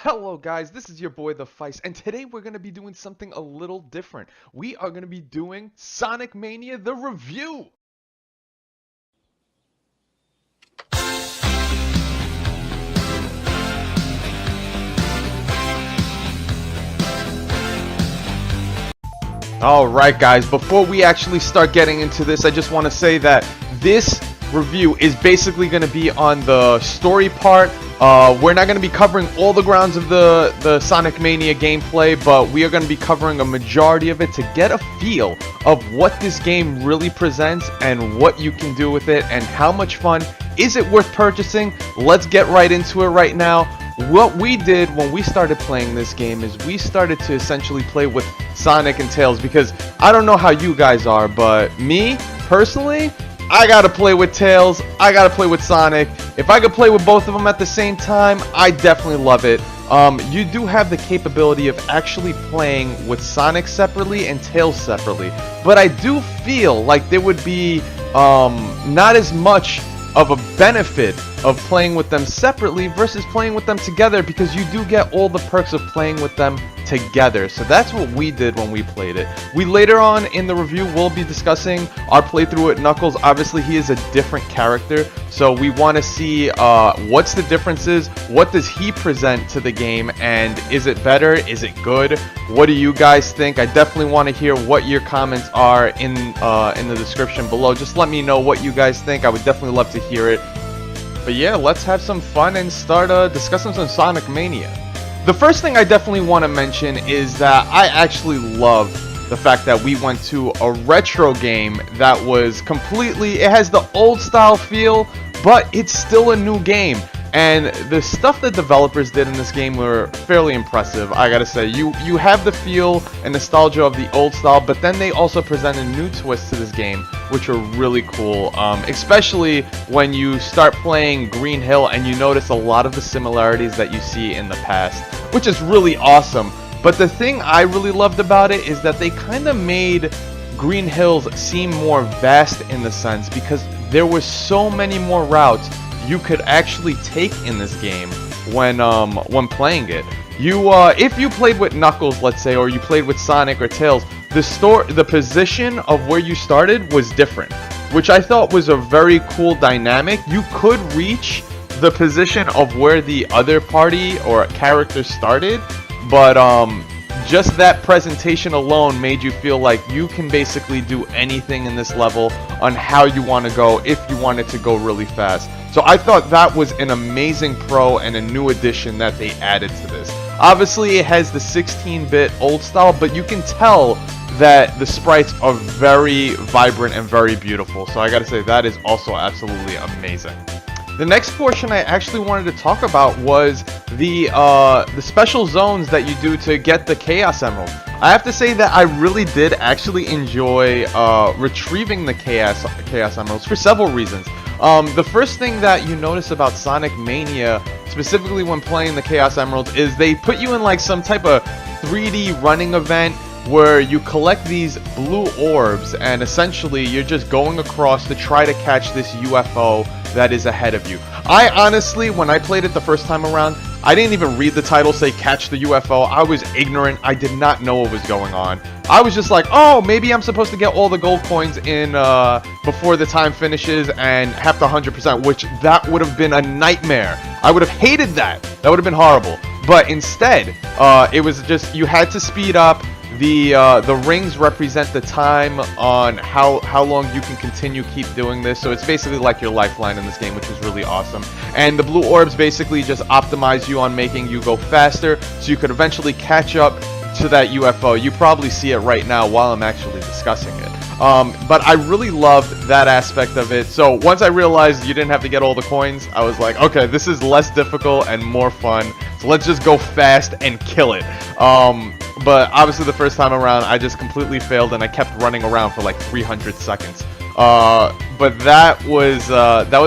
Hello guys, this is your boy the Fice, and today we're going to be doing something a little different. We are going to be doing Sonic Mania the review! Alright guys, before we actually start getting into this, I just want to say that this review is basically going to be on the story part. We're not going to be covering all the grounds of the Sonic Mania gameplay, but we are going to be covering a majority of it to get a feel of what this game really presents and what you can do with it and how much fun. Is it worth purchasing? Let's get right into it right now. What we did when we started playing this game is we started to essentially play with Sonic and Tails, because I don't know how you guys are, but me, personally, I gotta play with Tails, I gotta play with Sonic. If I could play with both of them at the same time, I definitely love it. You do have the capability of actually playing with Sonic separately and Tails separately, but I do feel like there would be not as much of a benefit of playing with them separately versus playing with them together, because you do get all the perks of playing with them together. So that's what we did when we played it. We later on in the review will be discussing our playthrough with Knuckles. Obviously he is a different character, so we want to see what's the differences, what does he present to the game, and is it better, is it good, what do you guys think? I definitely want to hear what your comments are in the description below. Just let me know what you guys think. I would definitely love to hear it. But yeah, let's have some fun and start discussing some Sonic Mania. The first thing I definitely want to mention is that I actually love the fact that we went to a retro game that was completely, it has the old style feel, but it's still a new game. And the stuff that developers did in this game were fairly impressive. I gotta say, you have the feel and nostalgia of the old style, but then they also presented new twists to this game, which are really cool. Especially when you start playing Green Hill and you notice a lot of the similarities that you see in the past, which is really awesome. But the thing I really loved about it is that they kind of made Green Hills seem more vast in the sense, because there were so many more routes you could actually take in this game when playing it. If you played with Knuckles, let's say, or you played with Sonic or Tails, the position of where you started was different, which I thought was a very cool dynamic. You could reach the position of where the other party or character started, but just that presentation alone made you feel like you can basically do anything in this level on how you want to go if you wanted to go really fast. So I thought that was an amazing pro and a new addition that they added to this. Obviously it has the 16-bit old style, but you can tell that the sprites are very vibrant and very beautiful. So I gotta say, that is also absolutely amazing. The next portion I actually wanted to talk about was the special zones that you do to get the Chaos Emerald. I have to say that I really did actually enjoy retrieving the Chaos Emeralds for several reasons. The first thing that you notice about Sonic Mania, specifically when playing the Chaos Emeralds, is they put you in like some type of 3D running event where you collect these blue orbs, and essentially you're just going across to try to catch this UFO that is ahead of you. I honestly, when I played it the first time around, I didn't even read the title say catch the UFO. I was ignorant. I did not know what was going on. I was just like, oh, maybe I'm supposed to get all the gold coins in before the time finishes and have to 100%, which that would have been a nightmare. I would have hated that. That would have been horrible. But instead, it was just, you had to speed up. The rings represent the time on how long you can keep doing this, so it's basically like your lifeline in this game, which is really awesome. And the blue orbs basically just optimize you on making you go faster, so you could eventually catch up to that UFO. You probably see it right now while I'm actually discussing it. But I really loved that aspect of it. So once I realized you didn't have to get all the coins, I was like, okay, this is less difficult and more fun. So let's just go fast and kill it. But obviously the first time around, I just completely failed and I kept running around for like 300 seconds. But that was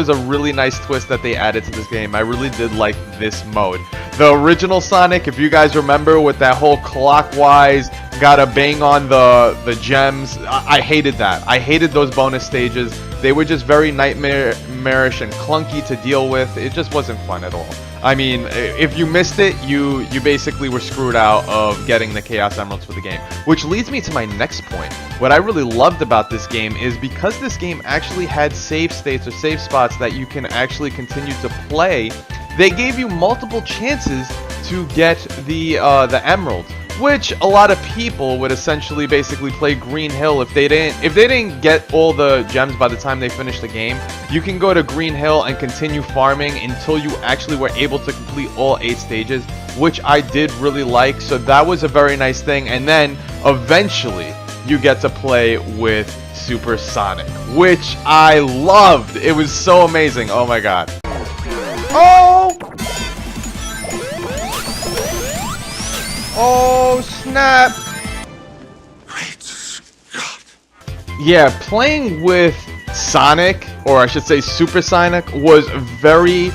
a really nice twist that they added to this game. I really did like this mode. The original Sonic, if you guys remember, with that whole clockwise gotta bang on the gems. I hated that. I hated those bonus stages. They were just very nightmarish and clunky to deal with. It just wasn't fun at all. I mean, if you missed it, you basically were screwed out of getting the Chaos Emeralds for the game. Which leads me to my next point. What I really loved about this game is because this game actually had save states or save spots that you can actually continue to play, they gave you multiple chances to get the emeralds. Which a lot of people would essentially basically play Green Hill if they didn't get all the gems by the time they finish the game. You can go to Green Hill and continue farming until you actually were able to complete all 8 stages, which I did really like. So that was a very nice thing. And then eventually you get to play with Super Sonic, which I loved. It was so amazing. Oh my god. Oh! Oh snap! Great Scott! Yeah, playing with Sonic, or I should say Super Sonic, was very,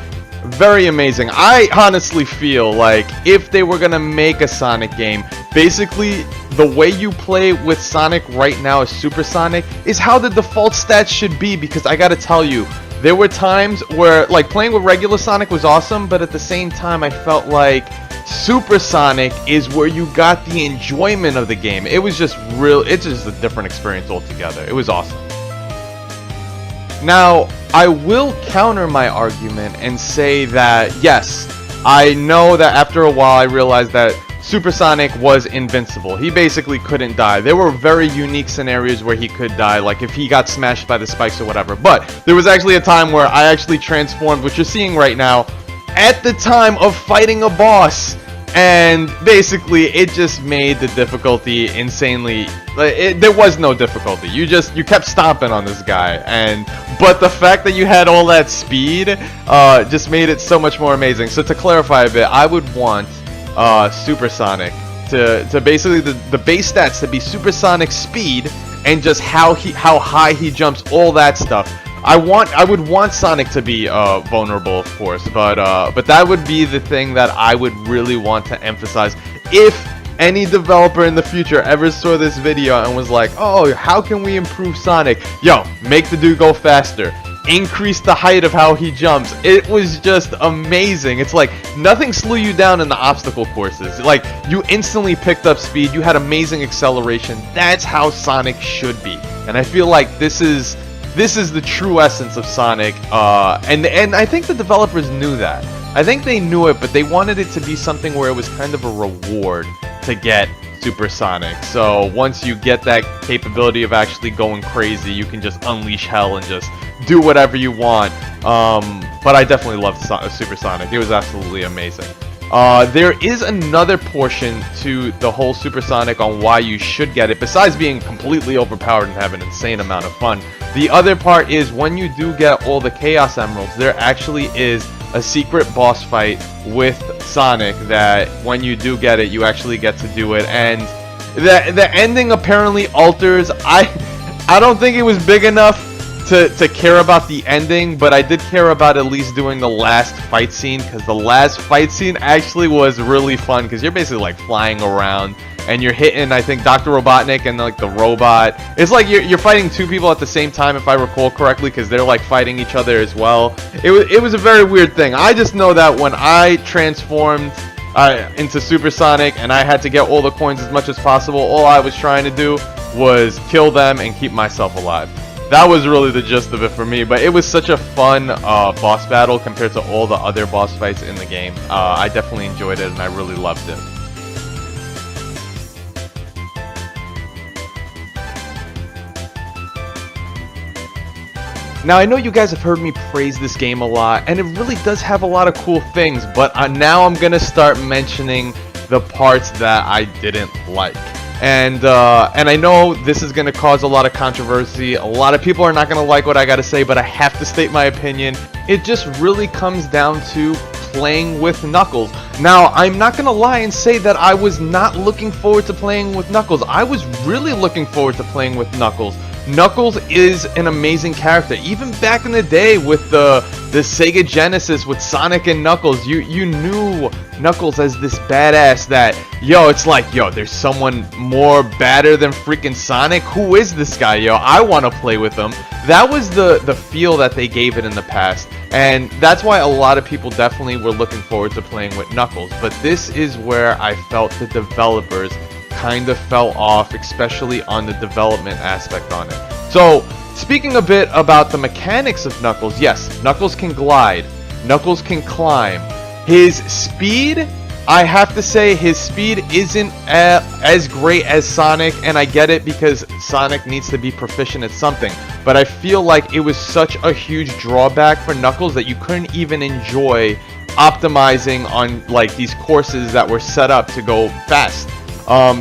very amazing. I honestly feel like if they were gonna make a Sonic game, basically the way you play with Sonic right now as Super Sonic is how the default stats should be, because I gotta tell you, there were times where like playing with regular Sonic was awesome, but at the same time I felt like Super Sonic is where you got the enjoyment of the game. It was just it's just a different experience altogether. It was awesome. Now, I will counter my argument and say that, yes, I know that after a while I realized that Super Sonic was invincible. He basically couldn't die. There were very unique scenarios where he could die, like if he got smashed by the spikes or whatever. But there was actually a time where I actually transformed, which you're seeing right now, at the time of fighting a boss, and basically it just made the difficulty insanely. There was no difficulty. You kept stomping on this guy, but the fact that you had all that speed just made it so much more amazing. So to clarify a bit, I would want Super Sonic to basically the base stats to be Super Sonic speed and just how high he jumps, all that stuff. I would want Sonic to be vulnerable, of course, but that would be the thing that I would really want to emphasize. If any developer in the future ever saw this video and was like, oh, how can we improve Sonic? Yo, make the dude go faster. Increase the height of how he jumps. It was just amazing. It's like nothing slew you down in the obstacle courses. Like you instantly picked up speed. You had amazing acceleration. That's how Sonic should be. And I feel like this is the true essence of Sonic, and I think the developers knew that. I think they knew it, but they wanted it to be something where it was kind of a reward to get Super Sonic. So once you get that capability of actually going crazy, you can just unleash hell and just do whatever you want. But I definitely loved Super Sonic. It was absolutely amazing. There is another portion to the whole Super Sonic on why you should get it, besides being completely overpowered and have an insane amount of fun. The other part is when you do get all the Chaos Emeralds, there actually is a secret boss fight with Sonic that when you do get it, you actually get to do it, and the ending apparently alters. I don't think it was big enough to care about the ending, but I did care about at least doing the last fight scene, because the last fight scene actually was really fun, because you're basically like flying around and you're hitting, I think, Dr. Robotnik and like the robot. It's like you're fighting 2 people at the same time, if I recall correctly, because they're like fighting each other as well. It was a very weird thing. I just know that when I transformed into Super Sonic and I had to get all the coins as much as possible, all I was trying to do was kill them and keep myself alive. That was really the gist of it for me, but it was such a fun boss battle compared to all the other boss fights in the game. I definitely enjoyed it and I really loved it. Now, I know you guys have heard me praise this game a lot, and it really does have a lot of cool things, but now I'm going to start mentioning the parts that I didn't like. And I know this is going to cause a lot of controversy. A lot of people are not going to like what I got to say, but I have to state my opinion. It just really comes down to playing with Knuckles. Now, I'm not going to lie and say that I was not looking forward to playing with Knuckles. I was really looking forward to playing with Knuckles. Knuckles is an amazing character. Even back in the day with the Sega Genesis with Sonic and Knuckles, you knew Knuckles as this badass that, yo, it's like, yo, there's someone more badder than freaking Sonic. Who is this guy, yo? I want to play with him. That was the feel that they gave it in the past, and that's why a lot of people definitely were looking forward to playing with Knuckles. But this is where I felt the developers kind of fell off, especially on the development aspect on it. So, speaking a bit about the mechanics of Knuckles, yes, Knuckles can glide, Knuckles can climb. His speed, I have to say, his speed isn't as great as Sonic, and I get it because Sonic needs to be proficient at something, but I feel like it was such a huge drawback for Knuckles that you couldn't even enjoy optimizing on like these courses that were set up to go fast.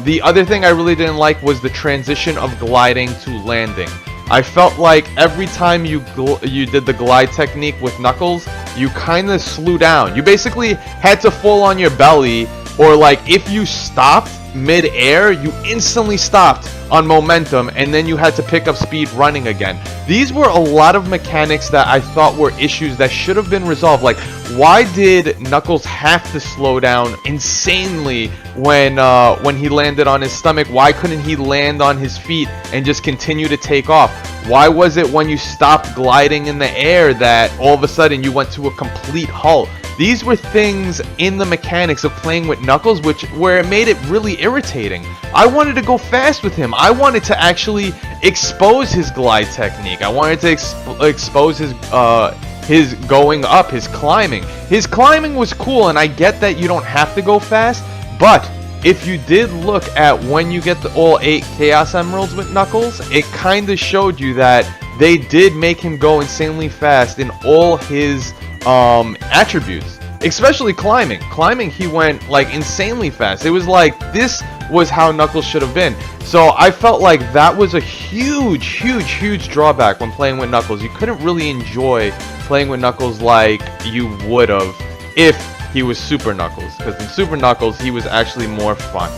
The other thing I really didn't like was the transition of gliding to landing. I felt like every time you did the glide technique with Knuckles, you kind of slew down. You basically had to fall on your belly, or like if you stopped mid-air, you instantly stopped on momentum, and then you had to pick up speed running again. These were a lot of mechanics that I thought were issues that should have been resolved. Like, why did Knuckles have to slow down insanely when he landed on his stomach? Why couldn't he land on his feet and just continue to take off? Why was it when you stopped gliding in the air that all of a sudden you went to a complete halt? These were things in the mechanics of playing with Knuckles where it made it really irritating. I wanted to go fast with him. I wanted to actually expose his glide technique. I wanted to expose his going up, his climbing. His climbing was cool, and I get that you don't have to go fast, but if you did look at when you get all 8 Chaos Emeralds with Knuckles, it kind of showed you that they did make him go insanely fast in all his attributes, especially climbing. Climbing, he went like insanely fast. It was like this was how Knuckles should have been. So I felt like that was a huge drawback when playing with Knuckles. You couldn't really enjoy playing with Knuckles like you would have if he was Super Knuckles, because in Super Knuckles he was actually more fun.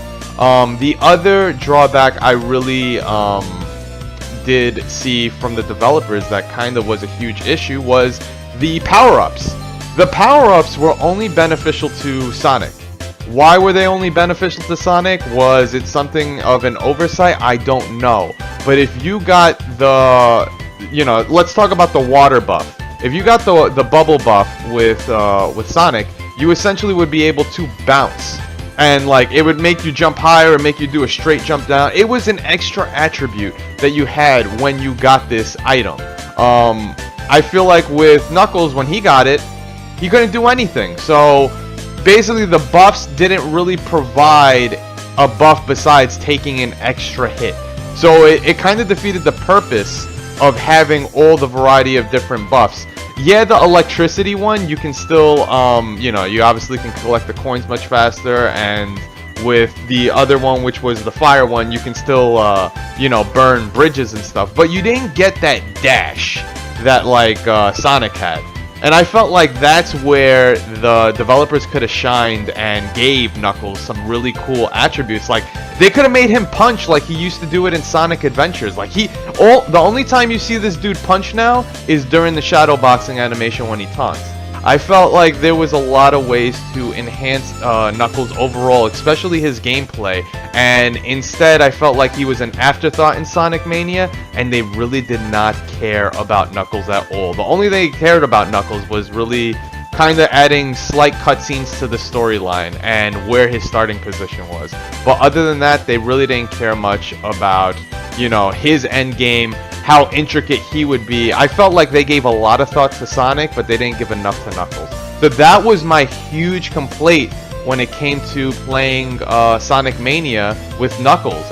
The other drawback I really did see from the developers that kind of was a huge issue was the power-ups. The power-ups were only beneficial to Sonic. Why were they only beneficial to Sonic? Was it something of an oversight? I don't know. But if you got the, let's talk about the water buff. If you got the bubble buff with Sonic, you essentially would be able to bounce. And like it would make you jump higher or make you do a straight jump down. It was an extra attribute that you had when you got this item. I feel like with Knuckles, when he got it, he couldn't do anything. So basically the buffs didn't really provide a buff besides taking an extra hit. So it kind of defeated the purpose of having all the variety of different buffs. Yeah, the electricity one, you can still, you obviously can collect the coins much faster, and with the other one, which was the fire one, you can still, burn bridges and stuff. But you didn't get that dash that like Sonic had. And I felt like that's where the developers could have shined and gave Knuckles some really cool attributes. Like they could have made him punch like he used to do it in Sonic Adventures. Like the only time you see this dude punch now is during the shadow boxing animation when he taunts. I felt like there was a lot of ways to enhance Knuckles overall, especially his gameplay, and instead I felt like he was an afterthought in Sonic Mania, and they really did not care about Knuckles at all. The only thing they cared about Knuckles was really kind of adding slight cutscenes to the storyline and where his starting position was. But other than that, they really didn't care much about, his end game, how intricate he would be. I felt like they gave a lot of thought to Sonic, but they didn't give enough to Knuckles. So that was my huge complaint when it came to playing Sonic Mania with Knuckles.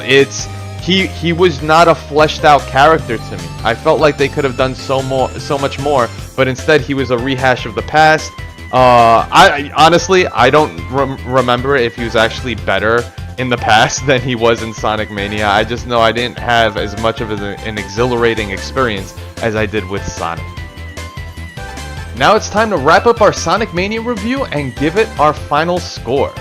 He was not a fleshed out character to me. I felt like they could have done so much more, but instead he was a rehash of the past. I honestly don't remember if he was actually better in the past than he was in Sonic Mania. I just know I didn't have as much of an exhilarating experience as I did with Sonic. Now it's time to wrap up our Sonic Mania review and give it our final score.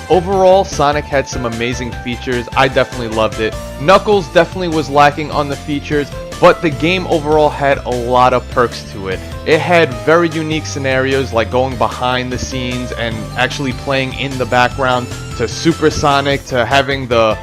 Overall, Sonic had some amazing features. I definitely loved it. Knuckles definitely was lacking on the features, but the game overall had a lot of perks to it. It had very unique scenarios like going behind the scenes and actually playing in the background, to Super Sonic, to having the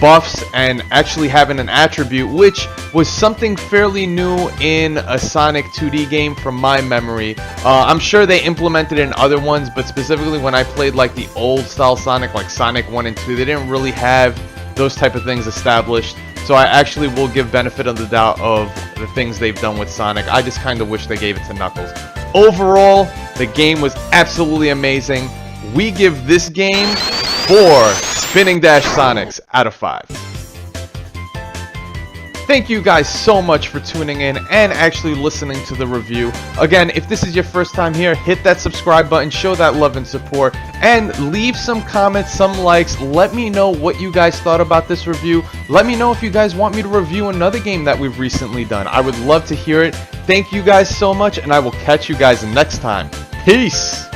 buffs and actually having an attribute, which was something fairly new in a Sonic 2D game from my memory. I'm sure they implemented it in other ones, but specifically when I played like the old style Sonic, like Sonic 1 and 2, they didn't really have those type of things established. So I actually will give benefit of the doubt of the things they've done with Sonic. I just kind of wish they gave it to Knuckles. Overall, the game was absolutely amazing. We give this game 4 Spinning Dash Sonics out of 5. Thank you guys so much for tuning in and actually listening to the review. Again, if this is your first time here, hit that subscribe button, show that love and support, and leave some comments, some likes. Let me know what you guys thought about this review. Let me know if you guys want me to review another game that we've recently done. I would love to hear it. Thank you guys so much, and I will catch you guys next time. Peace!